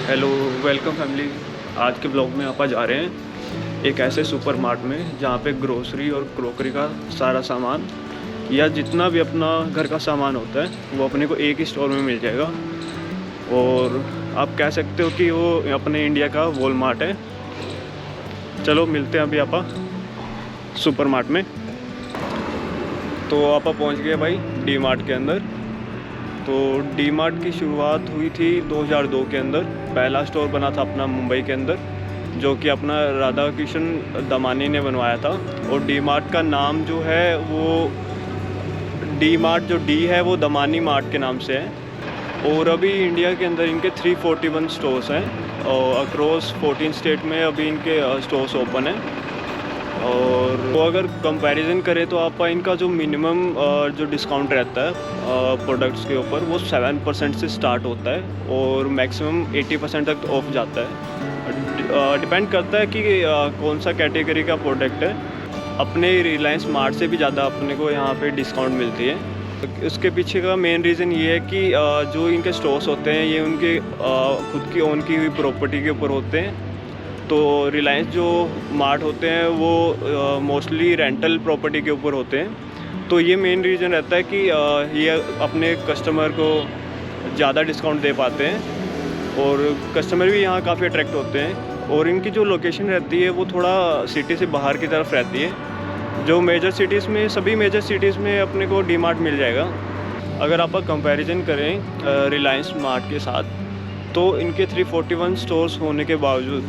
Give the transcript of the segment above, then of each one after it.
Hello, welcome family. आज के blog में आप जा रहे हैं एक ऐसे सुपर मार्ट में जहाँ पे ग्रोसरी और क्रोकरी का सारा सामान या जितना भी अपना घर का सामान होता है वो अपने को एक ही स्टोर में मिल जाएगा। और आप कह सकते हो कि वो अपने इंडिया का वॉलमार्ट है। चलो मिलते हैं अभी आप सुपर मार्ट में। तो आप पहुँच गए भाई डी मार्ट के अंदर। तो डी मार्ट की शुरुआत हुई थी 2002 के अंदर। पहला स्टोर बना था अपना मुंबई के अंदर, जो कि अपना राधा किशन दमानी ने बनवाया था। और डी मार्ट का नाम जो है वो डी मार्ट, जो डी है वो दमानी मार्ट के नाम से है। और अभी इंडिया के अंदर इनके 341 स्टोर्स हैं और अक्रॉस 14 स्टेट में अभी इनके स्टोर्स ओपन हैं। और तो अगर कंपैरिजन करें तो आप इनका जो मिनिमम जो डिस्काउंट रहता है प्रोडक्ट्स के ऊपर वो 7% से स्टार्ट होता है और मैक्सिमम 80% तक ऑफ जाता है। डिपेंड करता है कि कौन सा कैटेगरी का प्रोडक्ट है। अपने रिलायंस मार्ट से भी ज़्यादा अपने को यहाँ पे डिस्काउंट मिलती है। इसके पीछे का मेन रीज़न ये है कि जो इनके स्टोर्स होते हैं ये उनके खुद की ओन की हुई प्रॉपर्टी के ऊपर होते हैं। तो रिलायंस जो मार्ट होते हैं वो मोस्टली रेंटल प्रॉपर्टी के ऊपर होते हैं। तो ये मेन रीज़न रहता है कि ये अपने कस्टमर को ज़्यादा डिस्काउंट दे पाते हैं और कस्टमर भी यहाँ काफ़ी अट्रैक्ट होते हैं। और इनकी जो लोकेशन रहती है वो थोड़ा सिटी से बाहर की तरफ रहती है। जो मेजर सिटीज़ में, सभी मेजर सिटीज़ में अपने को डी मार्ट मिल जाएगा। अगर आप कंपैरिजन करें रिलायंस मार्ट के साथ, तो इनके 341 स्टोर्स होने के बावजूद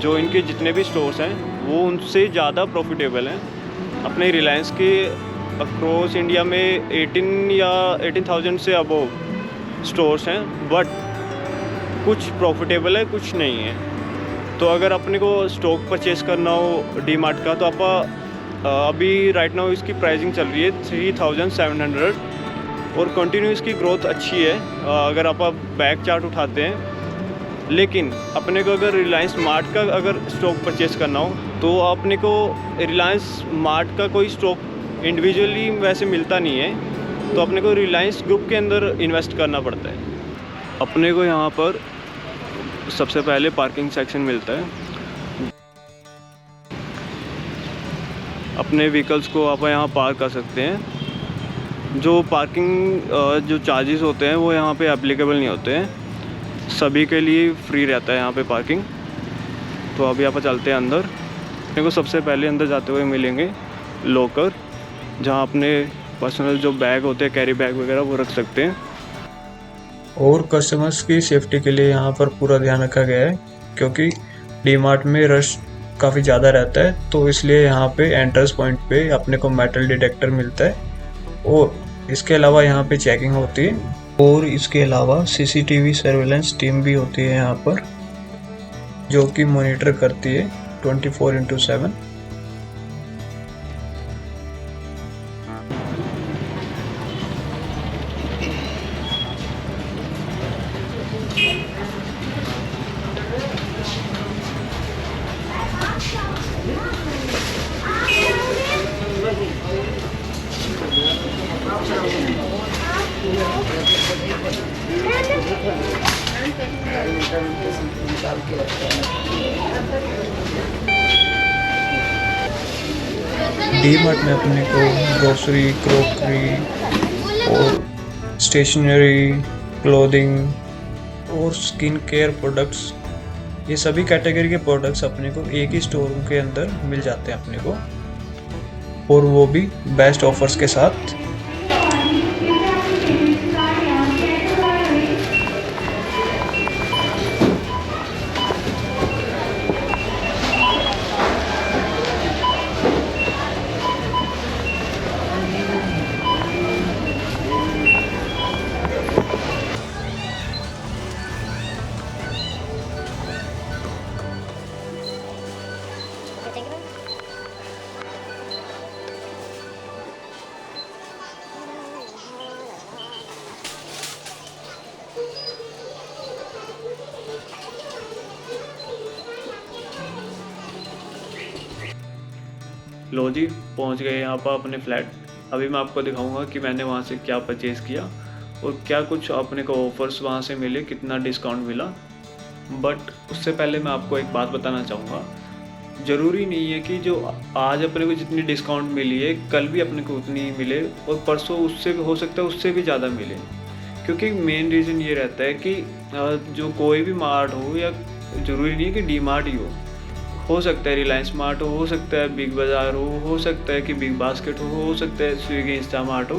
जो इनके जितने भी स्टोर्स हैं वो उनसे ज़्यादा प्रॉफिटेबल हैं। अपने रिलायंस के अक्रॉस इंडिया में 18,000 से अबव स्टोर्स हैं, बट कुछ प्रॉफिटेबल है, कुछ नहीं है। तो अगर अपने को स्टॉक परचेज़ करना हो डी मार्ट का, तो आप अभी राइट नाउ इसकी प्राइसिंग चल रही है 3,700 और कंटिन्यू इसकी ग्रोथ अच्छी है अगर आप बैक चार्ट उठाते हैं। लेकिन अपने को अगर रिलायंस मार्ट का अगर स्टॉक परचेज़ करना हो तो अपने को रिलायंस मार्ट का कोई स्टॉक इंडिविजुअली वैसे मिलता नहीं है, तो अपने को रिलायंस ग्रुप के अंदर इन्वेस्ट करना पड़ता है। अपने को यहाँ पर सबसे पहले पार्किंग सेक्शन मिलता है। अपने व्हीकल्स को आप यहाँ पार्क कर सकते हैं। जो पार्किंग जो चार्जेस होते हैं वो यहाँ पे एप्लीकेबल नहीं होते हैं, सभी के लिए फ्री रहता है यहाँ पे पार्किंग। तो अभी आप चलते हैं अंदर। मेरे को सबसे पहले अंदर जाते हुए मिलेंगे लॉकर, जहाँ अपने पर्सनल जो बैग होते हैं, कैरी बैग वगैरह, वो रख सकते हैं। और कस्टमर्स की सेफ्टी के लिए यहाँ पर पूरा ध्यान रखा गया है, क्योंकि डी मार्ट में रश काफ़ी ज़्यादा रहता है। तो इसलिए यहाँ पे एंट्रेंस पॉइंट पे अपने को मेटल डिटेक्टर मिलता है और इसके अलावा यहाँ पे चेकिंग होती है। और इसके अलावा सीसीटीवी सर्वेलेंस टीम भी होती है यहाँ पर, जो कि मॉनिटर करती है 24/7। डी मार्ट में अपने को ग्रोसरी, क्रोकरी और स्टेशनरी, क्लोथिंग और स्किन केयर प्रोडक्ट्स, ये सभी कैटेगरी के प्रोडक्ट्स अपने को एक ही स्टोर के अंदर मिल जाते हैं अपने को, और वो भी बेस्ट ऑफर्स के साथ। लो जी, पहुंच गए यहाँ पर अपने फ्लैट। अभी मैं आपको दिखाऊंगा कि मैंने वहाँ से क्या परचेज़ किया और क्या कुछ अपने को ऑफ़र्स वहाँ से मिले, कितना डिस्काउंट मिला। बट उससे पहले मैं आपको एक बात बताना चाहूँगा, ज़रूरी नहीं है कि जो आज अपने को जितनी डिस्काउंट मिली है कल भी अपने को उतनी ही मिले, और परसों उससे भी हो सकता है उससे भी ज़्यादा मिले। क्योंकि मेन रीज़न ये रहता है कि जो कोई भी मार्ट हो, या ज़रूरी नहीं है कि डी मार्ट ही हो सकता है रिलायंस मार्ट हो सकता है बिग बाज़ार हो सकता है कि बिग बास्केट हो सकता है स्विगी इंस्टामार्ट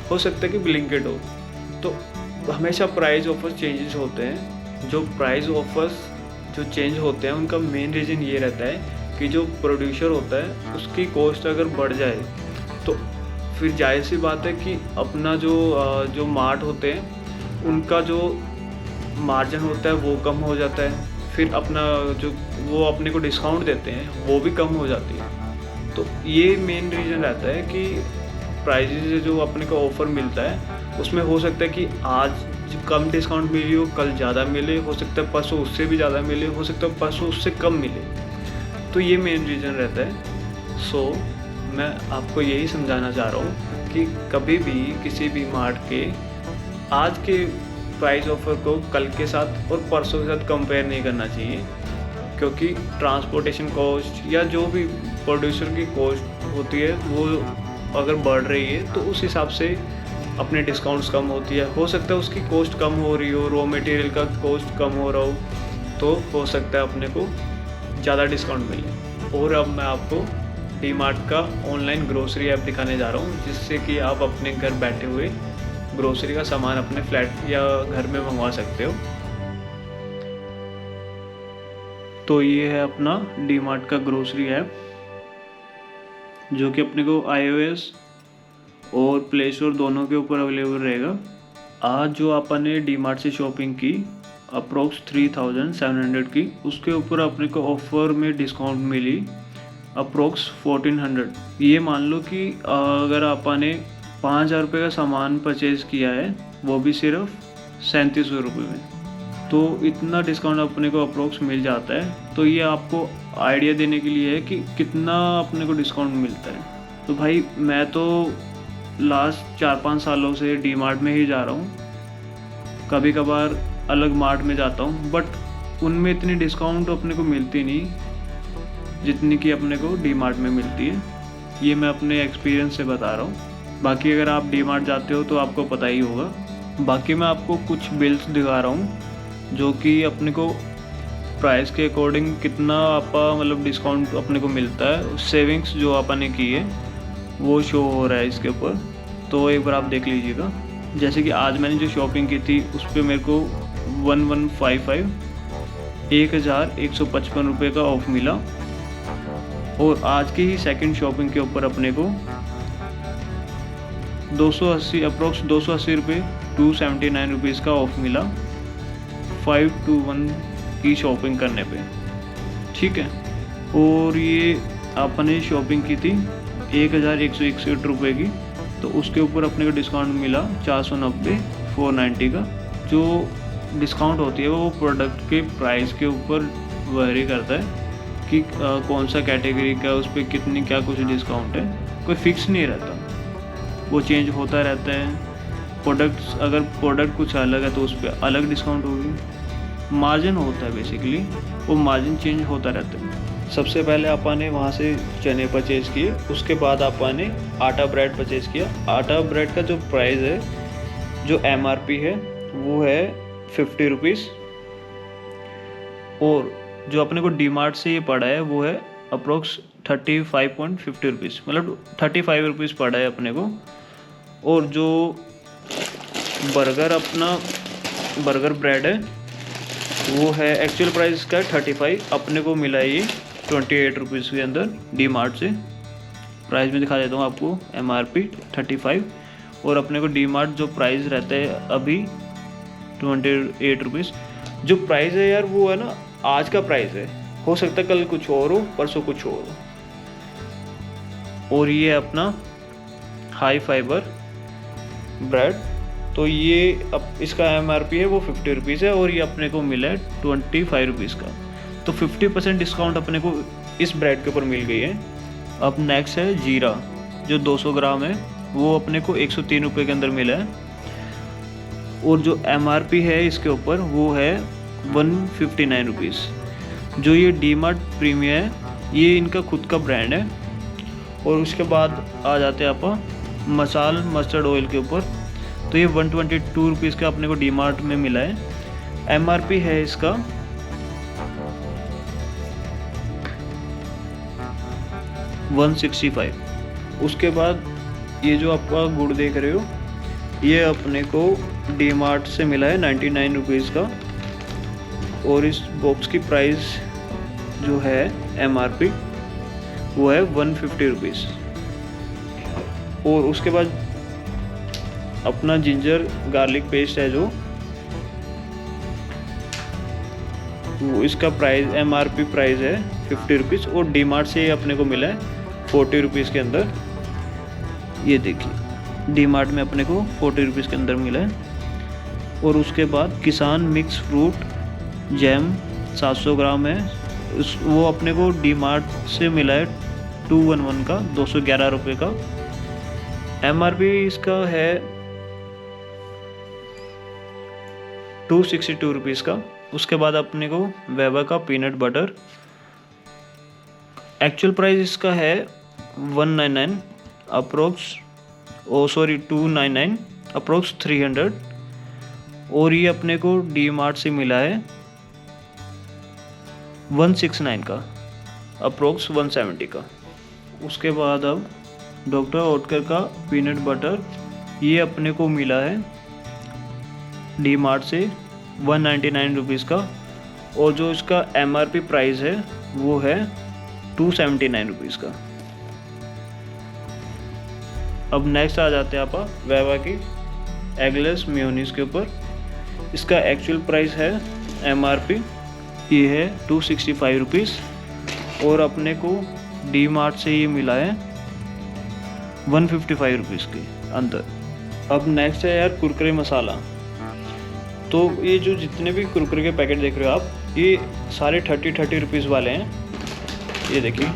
हो सकता है कि ब्लिंकिट हो। तो हमेशा प्राइस ऑफर चेंजेस होते हैं। जो प्राइस ऑफर्स जो चेंज होते हैं उनका मेन रीज़न ये रहता है कि जो प्रोड्यूसर होता है उसकी कॉस्ट अगर बढ़ जाए तो फिर जाहिर सी बात है कि अपना जो मार्ट होते हैं उनका जो मार्जिन होता है वो कम हो जाता है, फिर अपना जो वो अपने को डिस्काउंट देते हैं वो भी कम हो जाती है। तो ये मेन रीज़न रहता है कि प्राइजेज जो अपने को ऑफ़र मिलता है उसमें हो सकता है कि आज कम डिस्काउंट मिली हो, कल ज़्यादा मिले, हो सकता है परसों उससे भी ज़्यादा मिले, हो सकता है परसों उससे कम मिले। तो ये मेन रीज़न रहता है। सो मैं आपको यही समझाना चाह रहा हूँ कि कभी भी किसी भी मार्ट के आज के प्राइस ऑफर को कल के साथ और परसों के साथ कंपेयर नहीं करना चाहिए, क्योंकि ट्रांसपोर्टेशन कॉस्ट या जो भी प्रोड्यूसर की कॉस्ट होती है वो अगर बढ़ रही है तो उस हिसाब से अपने डिस्काउंट्स कम होती है। हो सकता है उसकी कॉस्ट कम हो रही हो, रॉ मटेरियल का कॉस्ट कम हो रहा हो, तो हो सकता है अपने को ज़्यादा डिस्काउंट मिले। और अब मैं आपको डी मार्ट का ऑनलाइन ग्रोसरी ऐप दिखाने जा रहा हूँ, जिससे कि आप अपने घर बैठे हुए ग्रोसरी का सामान अपने फ्लैट या घर में मंगवा सकते हो। तो ये है अपना डी मार्ट का ग्रोसरी ऐप, जो कि अपने को iOS और प्ले स्टोर दोनों के ऊपर अवेलेबल रहेगा। आज जो आपने डी मार्ट से शॉपिंग की अप्रोक्स 3700 की, उसके ऊपर अपने को ऑफ़र में डिस्काउंट मिली अप्रोक्स 1400। ये मान लो कि अगर आपने 5000 रुपये का सामान परचेज़ किया है वो भी सिर्फ 3700 रुपये में, तो इतना डिस्काउंट अपने को अप्रोक्स मिल जाता है। तो ये आपको आइडिया देने के लिए है कि कितना अपने को डिस्काउंट मिलता है। तो भाई मैं तो लास्ट 4-5 सालों से डी मार्ट में ही जा रहा हूँ, कभी कभार अलग मार्ट में जाता हूँ, बट उनमें इतनी डिस्काउंट अपने को मिलती नहीं जितनी कि अपने को डी मार्ट में मिलती है। ये मैं अपने एक्सपीरियंस से बता रहा हूँ। बाकी अगर आप डी मार्ट जाते हो तो आपको पता ही होगा। बाकी मैं आपको कुछ बिल्स दिखा रहा हूँ जो कि अपने को प्राइस के अकॉर्डिंग कितना आपका मतलब डिस्काउंट अपने को मिलता है। सेविंग्स जो आपने की है वो शो हो रहा है इसके ऊपर, तो एक बार आप देख लीजिएगा। जैसे कि आज मैंने जो शॉपिंग की थी उस पर मेरे को 1155 1155 रुपये का ऑफ मिला, और आज की ही सेकंड शॉपिंग के ऊपर अपने को 280 अप्रोक्स 280 रुपये 279 रुपीज़ का ऑफ मिला 521 की शॉपिंग करने पे, ठीक है। और ये आपने शॉपिंग की थी 1161 रुपये की, तो उसके ऊपर अपने को डिस्काउंट मिला 490 490 का। जो डिस्काउंट होती है वो प्रोडक्ट के प्राइस के ऊपर वेरी करता है कि कौन सा कैटेगरी का उस पर कितनी क्या कुछ डिस्काउंट है, कोई फिक्स नहीं रहता, वो चेंज होता रहता है। प्रोडक्ट्स अगर प्रोडक्ट कुछ अलग है तो उस पर अलग डिस्काउंट होगी। मार्जिन होता है बेसिकली, वो मार्जिन चेंज होता रहता है। सबसे पहले आपने वहाँ से चने परचेज़ किए, उसके बाद आपने आटा ब्रेड परचेज़ किया। आटा ब्रेड का जो प्राइस है, जो MRP है वो है 50 रुपीज़, और जो अपने को डी मार्ट से ये पड़ा है वो है अप्रोक्स 35.50 रुपीज़, मतलब 35 रुपीज़ पड़ा है अपने को। और जो बर्गर ब्रेड है वो है एक्चुअल प्राइस का 35, अपने को मिला ये 28 रुपीज़ के अंदर डी मार्ट से। प्राइस में दिखा देता हूँ आपको, MRP 35, और अपने को डी मार्ट जो प्राइस रहता है अभी 28 रुपीज़। जो प्राइस है यार वो है ना आज का प्राइस है, हो सकता है कल कुछ और हो, परसों कुछ और हो। और ये अपना हाई फाइबर ब्रेड, तो ये अब इसका MRP है वो 50 रुपीज़ है, और ये अपने को मिला है 25 रुपीज़ का। तो 50% डिस्काउंट अपने को इस ब्रेड के ऊपर मिल गई है। अब नेक्स्ट है जीरा, जो 200 ग्राम है वो अपने को 103 रुपये के अंदर मिला है, और जो MRP है इसके ऊपर वो है 159 रुपीज़। जो ये डी मार्ट प्रीमियम है, ये इनका खुद का ब्रांड है। और उसके बाद आ जाते हैं आप मसाल मस्टर्ड ऑयल के ऊपर, तो ये 122 रुपीज़ का अपने को डी मार्ट में मिला है। MRP है इसका 165। उसके बाद ये जो आपका गुड़ देख रहे हो, ये अपने को डी मार्ट से मिला है 99 रुपीज़ का। और इस बॉक्स की प्राइस जो है MRP वो है 150 रुपीज़। और उसके बाद अपना जिंजर गार्लिक पेस्ट है जो, वो इसका प्राइस MRP प्राइस है 50 रुपीज़। और डी मार्ट से अपने को मिला है 40 रुपीज़ के अंदर। ये देखिए डी मार्ट में अपने को 40 रुपीज़ के अंदर मिला है। और उसके बाद किसान मिक्स फ्रूट जैम 700 ग्राम है, वो अपने को डी मार्ट से मिला है 211 का 211 रुपये का। MRP इसका है 262 रुपीज़ का। उसके बाद अपने को वेबा का पीनट बटर, एक्चुअल प्राइस इसका है 199 अप्रोक्स, 299 अप्रोक्स 300। और ये अपने को डी मार्ट से मिला है 169 का अप्रोक्स 170 का। उसके बाद अब डॉक्टर ओटकर का पीनट बटर, ये अपने को मिला है डी मार्ट से 199 रुपीज़ का। और जो इसका MRP प्राइस है वो है 279 रुपीज़ का। अब नेक्स्ट आ जाते हैं आप वेवा की एगलेस मेयोनीज के ऊपर। इसका एक्चुअल प्राइस है MRP ये है 265 रुपीज़। और अपने को डी मार्ट से ये मिला है 155 रुपीज़ के अंदर। अब नेक्स्ट है यार कुरकुरे मसाला। तो ये जो जितने भी कुरकुरे के पैकेट देख रहे हो आप, ये सारे 30 रुपीज़ वाले हैं। ये देखिए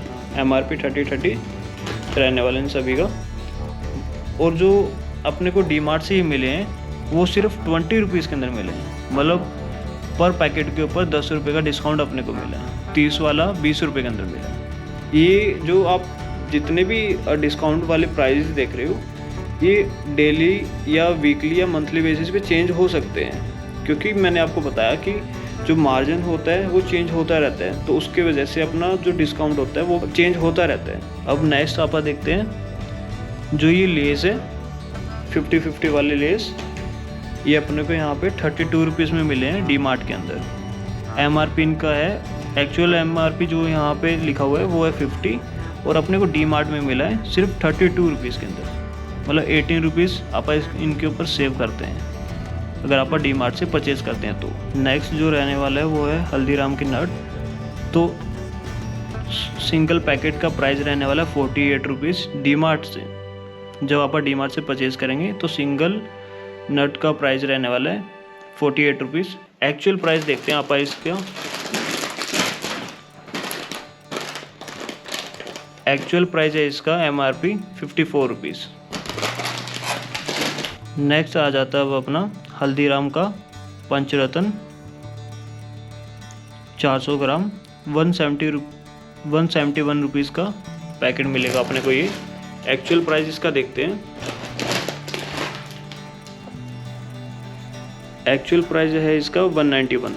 MRP 30 रहने वाले हैं सभी का। और जो अपने को डी मार्ट से ही मिले हैं वो सिर्फ 20 रुपीज़ के अंदर मिले हैं। मतलब पर पैकेट के ऊपर 10 रुपये का डिस्काउंट अपने को मिला है। 30 वाला 20 रुपये के अंदर मिला है। ये जो आप जितने भी डिस्काउंट वाले प्राइस देख रहे हो, ये डेली या वीकली या मंथली बेसिस पे चेंज हो सकते हैं, क्योंकि मैंने आपको बताया कि जो मार्जिन होता है वो चेंज होता रहता है, तो उसके वजह से अपना जो डिस्काउंट होता है वो चेंज होता रहता है। अब नेक्स्ट आप देखते हैं जो ये लेस है 50-50 वाले लेस, ये अपने को यहाँ पे 32 रुपीज़ में मिले हैं डी मार्ट के अंदर। MRP इनका है, एक्चुअल MRP जो यहाँ पे लिखा हुआ है वो है 50, और अपने को डी मार्ट में मिला है सिर्फ 32 रुपीज़ के अंदर। मतलब 18 रुपीज़ आप इनके ऊपर सेव करते हैं अगर आप डी मार्ट से परचेज़ करते हैं तो। नेक्स्ट जो रहने वाला है वो है हल्दीराम की नट। तो सिंगल पैकेट का प्राइस रहने वाला है 48 रुपीज़ डी मार्ट से। जब आप डी मार्ट से परचेज़ करेंगे तो सिंगल नट का प्राइस रहने वाला है 48 रुपीज़। एक्चुअल प्राइस देखते हैं आप इसका। एक्चुअल प्राइस है इसका MRP 54 रुपीज़। नेक्स्ट आ जाता है अब अपना हल्दीराम का पंचरत्न 400 ग्राम 171 रुपीज़ का पैकेट मिलेगा अपने को ये। एक्चुअल प्राइस इसका देखते हैं। एक्चुअल प्राइस है इसका 191।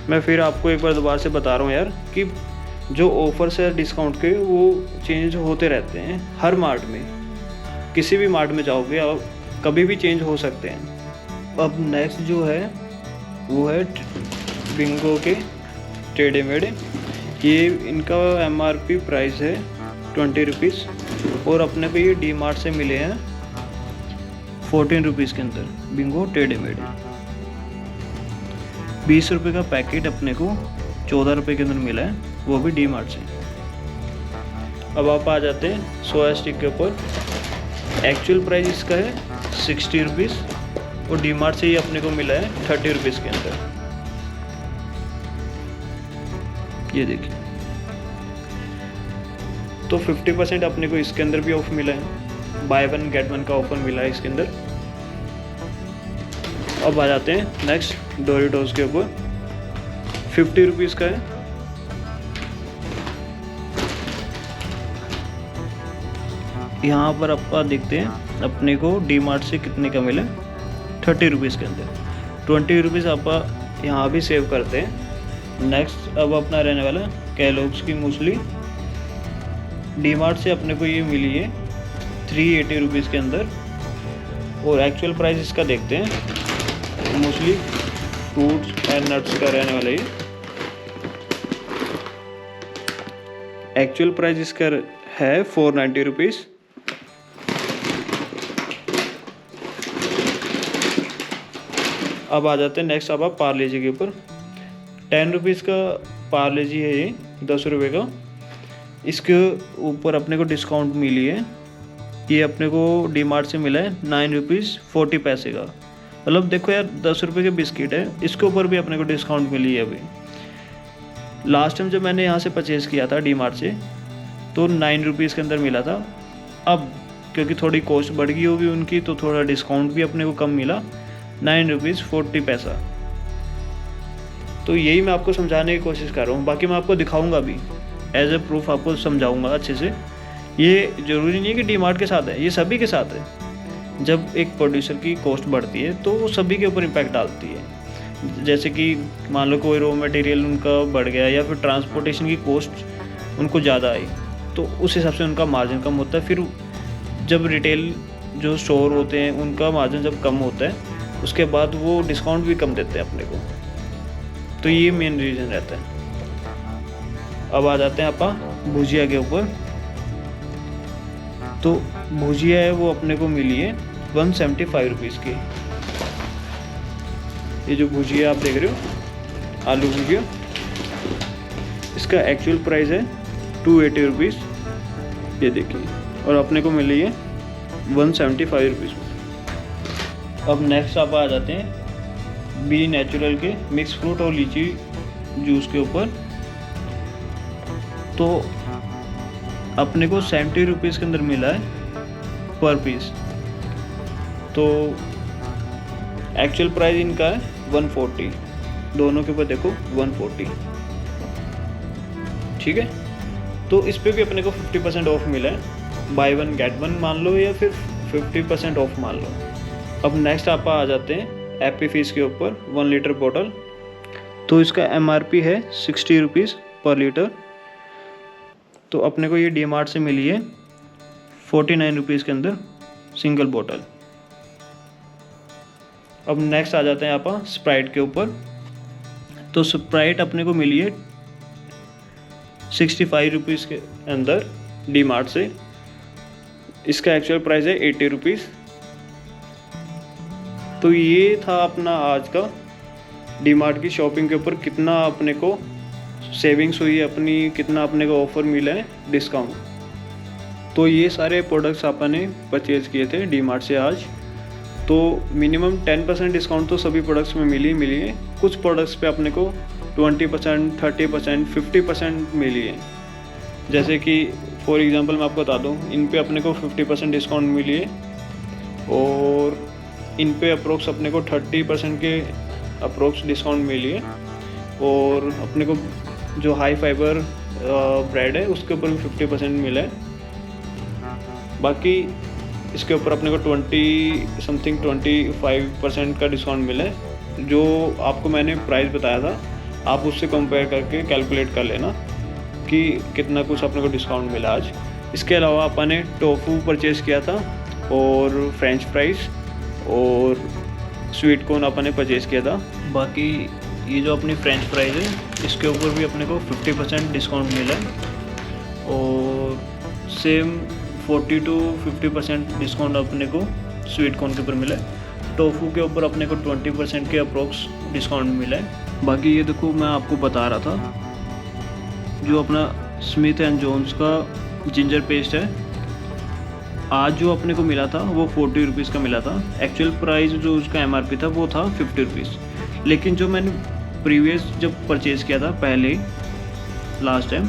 मैं फिर आपको एक बार दोबारा से बता रहा हूँ यार कि जो ऑफर्स है डिस्काउंट के वो चेंज होते रहते हैं हर मार्ट में। किसी भी मार्ट में जाओगे आप कभी भी चेंज हो सकते हैं। अब नेक्स्ट जो है वो है बिंगो के टेढ़े मेढ़े। ये इनका MRP प्राइस है 20 रुपीज़, और अपने को ये डी मार्ट से मिले हैं 14 रुपीज़ के अंदर बिंगो टेढ़े मेढ़े। 20 रुपये का पैकेट अपने को 14 रुपये के अंदर मिला है, वो भी डी मार्ट से। अब आप आ जाते हैं सोया स्टिक के ऊपर। एक्चुअल प्राइस इसका है 60 रुपीज़, और डी मार्ट से ही अपने को मिला है 30 रुपीज़ के अंदर। ये देखिए, तो 50% अपने को इसके अंदर भी ऑफ मिला है, बाय वन गेट वन का ऑफर मिला है इसके अंदर। अब आ जाते हैं नेक्स्ट डोरिटोस के ऊपर। 50 रुपीज़ का है। यहाँ पर आप देखते हैं अपने को डी मार्ट से कितने का मिला, 30 रुपीज़ के अंदर। 20 रुपीज़ आप यहाँ भी सेव करते हैं। नेक्स्ट अब अपना रहने वाला कैलोग्स की मूसली। डी मार्ट से अपने को ये मिली है 380 रुपीज़ के अंदर, और एक्चुअल प्राइस इसका देखते हैं। मूसली फ्रूट्स एंड नट्स का रहने वाला ये। एक्चुअल प्राइस इसका है 490 रुपीज़। अब आ जाते हैं नेक्स्ट अब आप पार्ले जी के ऊपर। 10 रुपीज़ का पार्ले जी है ये, 10 रुपये का। इसके ऊपर अपने को डिस्काउंट मिली है। ये अपने को डी मार्ट से मिला है 9 रुपीज़ 40 पैसे का। मतलब देखो यार, 10 रुपये के बिस्किट है, इसके ऊपर भी अपने को डिस्काउंट मिली है अभी। लास्ट टाइम जब मैंने यहाँ से परचेज़ किया था डी मार्ट से, तो 9 रुपीज़ के अंदर मिला था। अब क्योंकि थोड़ी कॉस्ट बढ़ गई होगी उनकी, तो थोड़ा डिस्काउंट भी अपने को कम मिला, 9 रुपीज़ 40 पैसा। तो यही मैं आपको समझाने की कोशिश कर रहा हूँ। बाकी मैं आपको दिखाऊंगा भी, एज ए प्रूफ आपको समझाऊंगा अच्छे से। ये ज़रूरी नहीं है कि डी मार्ट के साथ है, ये सभी के साथ है। जब एक प्रोड्यूसर की कॉस्ट बढ़ती है तो वो सभी के ऊपर इम्पैक्ट डालती है। जैसे कि मान लो कोई रॉ मटेरियल उनका बढ़ गया, या फिर ट्रांसपोर्टेशन की कॉस्ट उनको ज़्यादा आई, तो उस हिसाब से उनका मार्जिन कम होता है। फिर जब रिटेल जो स्टोर होते हैं उनका मार्जिन जब कम होता है, उसके बाद वो डिस्काउंट भी कम देते हैं अपने को। तो ये मेन रीज़न रहता है। अब आ जाते हैं आप भुजिया के ऊपर। तो भुजिया है वो अपने को मिली है 175 रुपीज़ की। ये जो भुजिया आप देख रहे हो, आलू भुजिया, इसका एक्चुअल प्राइस है 280 रुपीज़, ये देखिए, और अपने को मिली है 175 रुपीज़। अब नेक्स्ट आप आ जाते हैं बी नेचुरल के मिक्स फ्रूट और लीची जूस के ऊपर। तो अपने को 70 रुपीज़ के अंदर मिला है पर पीस। तो एक्चुअल प्राइस इनका है 140, दोनों के ऊपर देखो 140, ठीक है। तो इस पे भी अपने को 50% ऑफ मिला है, बाय वन गेट वन मान लो, या फिर 50% ऑफ मान लो। अब नेक्स्ट आप आ जाते हैं एप्पी फिज के ऊपर 1 लीटर बोतल। तो इसका MRP है 60 रुपीज़ पर लीटर। तो अपने को ये डी मार्ट से मिली है 49 रुपीज़ के अंदर सिंगल बोतल। अब नेक्स्ट आ जाते हैं आप स्प्राइट के ऊपर। तो स्प्राइट अपने को मिली है 65 रुपीज़ के अंदर डी मार्ट से। इसका एक्चुअल प्राइस है 80 रुपीज़। तो ये था अपना आज का डी मार्ट की शॉपिंग के ऊपर, कितना अपने को सेविंग्स हुई है अपनी, कितना अपने को ऑफ़र मिला है डिस्काउंट। तो ये सारे प्रोडक्ट्स आपने परचेज़ किए थे डी मार्ट से आज। तो मिनिमम 10% डिस्काउंट तो सभी प्रोडक्ट्स में मिली है। कुछ प्रोडक्ट्स पे अपने को 20%, 30%, 50% मिली है। जैसे कि फॉर एग्जांपल मैं आपको बता दूं, इन पे अपने को 50% डिस्काउंट मिली है, और इन पे अप्रोक्स अपने को 30% के अप्रोक्स डिस्काउंट मिली है। और अपने को जो हाई फाइबर ब्रेड है उसके ऊपर भी 50% मिला है। बाकी इसके ऊपर अपने को 25% का डिस्काउंट मिला है। जो आपको मैंने प्राइस बताया था, आप उससे कंपेयर करके कैलकुलेट कर लेना कि कितना कुछ अपने को डिस्काउंट मिला आज। इसके अलावा अपने टोफू परचेज़ किया था, और फ्रेंच फ्राइज़ और स्वीट कॉर्न अपने परचेज़ किया था। बाकी ये जो अपनी फ्रेंच फ्राइज़ है, इसके ऊपर भी अपने को 50% डिस्काउंट मिला है, और सेम 40 to 50% डिस्काउंट अपने को स्वीट कॉर्न के ऊपर मिला है। टोफू के ऊपर अपने को 20% के अप्रोक्स डिस्काउंट मिला है। बाकी ये देखो, मैं आपको बता रहा था जो अपना स्मिथ एंड जोन्स का जिंजर पेस्ट है, आज जो अपने को मिला था वो 40 रुपीज़ का मिला था। एक्चुअल प्राइस जो उसका MRP था वो था 50 रुपीज़। लेकिन जो मैंने प्रीवियस जब परचेज़ किया था पहले लास्ट टाइम,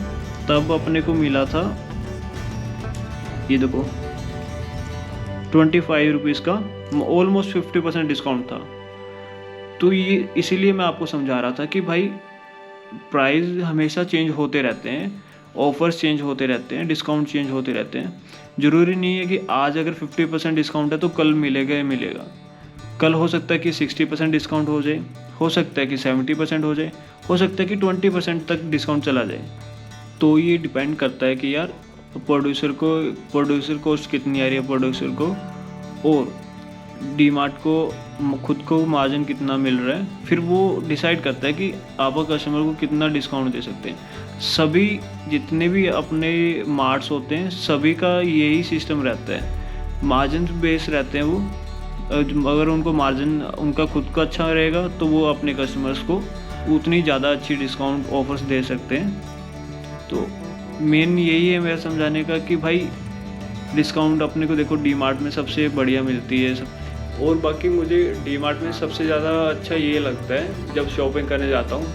तब अपने को मिला था, ये देखो 25 रुपीज़ का, ऑलमोस्ट 50% डिस्काउंट था। तो ये इसीलिए मैं आपको समझा रहा था कि भाई प्राइस हमेशा चेंज होते रहते हैं, ऑफर्स चेंज होते रहते हैं, डिस्काउंट चेंज होते रहते हैं। ज़रूरी नहीं है कि आज अगर 50% डिस्काउंट है तो कल मिलेगा ही मिलेगा। कल हो सकता है कि 60% डिस्काउंट हो जाए, हो सकता है कि 70% हो जाए, हो सकता है कि 20% तक डिस्काउंट चला जाए। तो ये डिपेंड करता है कि यार प्रोड्यूसर कॉस्ट कितनी आ रही है प्रोड्यूसर को, और डीमार्ट को खुद को मार्जिन कितना मिल रहा है। फिर वो डिसाइड करता है कि आप कस्टमर को कितना डिस्काउंट दे सकते हैं। सभी जितने भी अपने मार्ट्स होते हैं सभी का यही सिस्टम रहता है, मार्जिन बेस रहते हैं वो। अगर उनको मार्जिन उनका खुद का अच्छा रहेगा तो वो अपने कस्टमर्स को उतनी ज़्यादा अच्छी डिस्काउंट ऑफर्स दे सकते हैं। तो मेन यही है मेरा समझाने का कि भाई डिस्काउंट अपने को देखो डीमार्ट में सबसे बढ़िया मिलती है सब। और बाकी मुझे डीमार्ट में सबसे ज़्यादा अच्छा ये लगता है जब शॉपिंग करने जाता हूँ,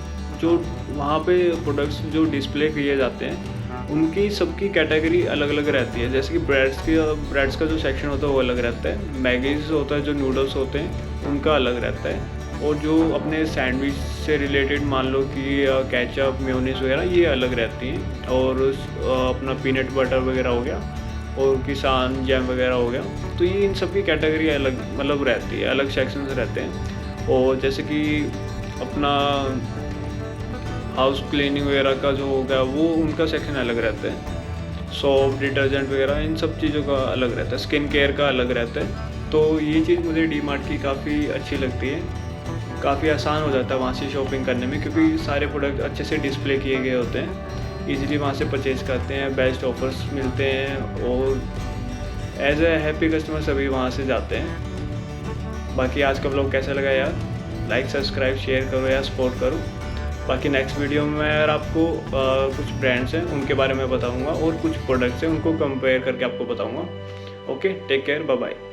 जो वहाँ पे प्रोडक्ट्स जो डिस्प्ले किए जाते हैं उनकी सबकी कैटेगरी अलग अलग रहती है। जैसे कि ब्रेड्स का जो सेक्शन होता है वो अलग रहता है, मैगीज होता है, जो नूडल्स होते हैं उनका अलग रहता है, और जो अपने सैंडविच से रिलेटेड मान लो कि केचप मेयोनीज वगैरह ये अलग रहती हैं, और अपना पीनट बटर वगैरह हो गया और किसान जैम वगैरह हो गया। तो ये इन सब की कैटेगरी अलग मतलब रहती है, अलग सेक्शंस रहते हैं। और जैसे कि अपना हाउस क्लीनिंग वगैरह का जो हो गया वो उनका सेक्शन अलग रहता है, सोप डिटर्जेंट वगैरह इन सब चीज़ों का अलग रहता है, स्किन केयर का अलग रहता है। तो ये चीज़ मुझे डीमार्ट की काफ़ी अच्छी लगती है, काफ़ी आसान हो जाता है वहाँ से शॉपिंग करने में, क्योंकि सारे प्रोडक्ट अच्छे से डिस्प्ले किए गए होते हैं। इजीली वहाँ से परचेज़ करते हैं, बेस्ट ऑफर्स मिलते हैं, और एज ए हैप्पी कस्टमर सभी वहाँ से जाते हैं। बाकी आज का व्लॉग कैसा लगा यार, लाइक सब्सक्राइब शेयर करो या सपोर्ट करो। बाकी नेक्स्ट वीडियो में यार आपको कुछ ब्रांड्स हैं उनके बारे में बताऊंगा, और कुछ प्रोडक्ट्स हैं उनको कंपेयर करके आपको बताऊंगा। Okay, take care, bye bye.